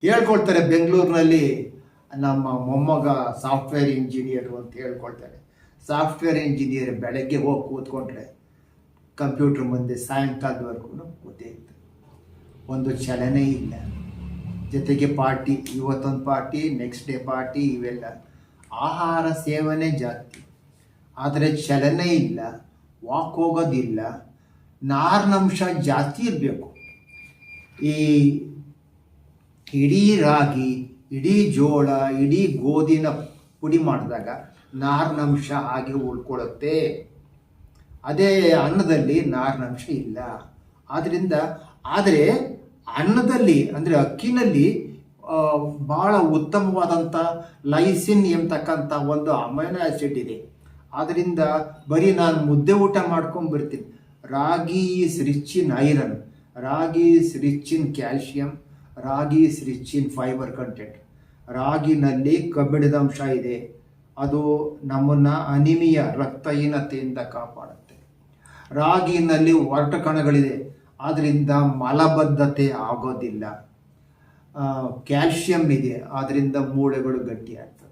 ಹೇಳ್ಕೊಳ್ತಾರೆ ಬೆಂಗಳೂರಿನಲ್ಲಿ ನಮ್ಮ ಮೊಮ್ಮಗ ಸಾಫ್ಟ್ವೇರ್ ಇಂಜಿನಿಯರು ಅಂತ ಹೇಳ್ಕೊಳ್ತಾರೆ. ಸಾಫ್ಟ್ವೇರ್ ಇಂಜಿನಿಯರ್ ಬೆಳಗ್ಗೆ ಹೋಗಿ ಕೂತ್ಕೊಂಡ್ರೆ ಕಂಪ್ಯೂಟ್ರ್ ಮುಂದೆ ಸಾಯಂಕಾಲದವರೆಗೂ ಕೂತೇ ಇತ್ತು. ಒಂದು ಚಲನೆ ಇಲ್ಲ. ಜೊತೆಗೆ ಪಾರ್ಟಿ, ಇವತ್ತೊಂದು ಪಾರ್ಟಿ, ನೆಕ್ಸ್ಟ್ ಡೇ ಪಾರ್ಟಿ, ಇವೆಲ್ಲ ಆಹಾರ ಸೇವನೆ ಜಾಸ್ತಿ. ಆದರೆ ಚಲನೆ ಇಲ್ಲ, ವಾಕ್ ಹೋಗೋದಿಲ್ಲ, ನಾರಿನಂಶ ಜಾಸ್ತಿ ಇರಬೇಕು. ಈ ಇಡೀ ರಾಗಿ, ಇಡೀ ಜೋಳ, ಇಡೀ ಗೋಧಿನ ಪುಡಿ ಮಾಡಿದಾಗ ನಾರಿನಂಶ ಹಾಗೆ ಉಳ್ಕೊಳ್ಳುತ್ತೆ. ಅದೇ ಅನ್ನದಲ್ಲಿ ನಾರಿನಂಶ ಇಲ್ಲ. ಆದರೆ ಅನ್ನದಲ್ಲಿ ಅಂದರೆ ಅಕ್ಕಿನಲ್ಲಿ ಭಾಳ ಉತ್ತಮವಾದಂಥ ಲೈಸಿನ್ ಎಂಬತಕ್ಕಂಥ ಒಂದು ಅಮೈನೋ ಆ್ಯಸಿಡ್ ಇದೆ. ಆದ್ದರಿಂದ ಬರೀ ನಾನು ಮುದ್ದೆ ಊಟ ಮಾಡ್ಕೊಂಡ್ಬರ್ತೀನಿ. Ragi is rich in iron, ragi is rich in calcium, ragi is rich in fibre content. ರಾಗಿನಲ್ಲಿ ಕಬ್ಬಿಣದ ಅಂಶ ಇದೆ. ಅದು ನಮ್ಮನ್ನು ಅನಿಮಿಯ ರಕ್ತಹೀನತೆಯಿಂದ ಕಾಪಾಡುತ್ತೆ. ರಾಗಿನಲ್ಲಿ ಒರಟು ಕಣಗಳಿದೆ, ಆದ್ದರಿಂದ ಮಲಬದ್ಧತೆ ಆಗೋದಿಲ್ಲ. ಕ್ಯಾಲ್ಶಿಯಂ ಇದೆ, ಆದ್ದರಿಂದ ಮೂಳೆಗಳು ಗಟ್ಟಿಯಾಗ್ತವೆ.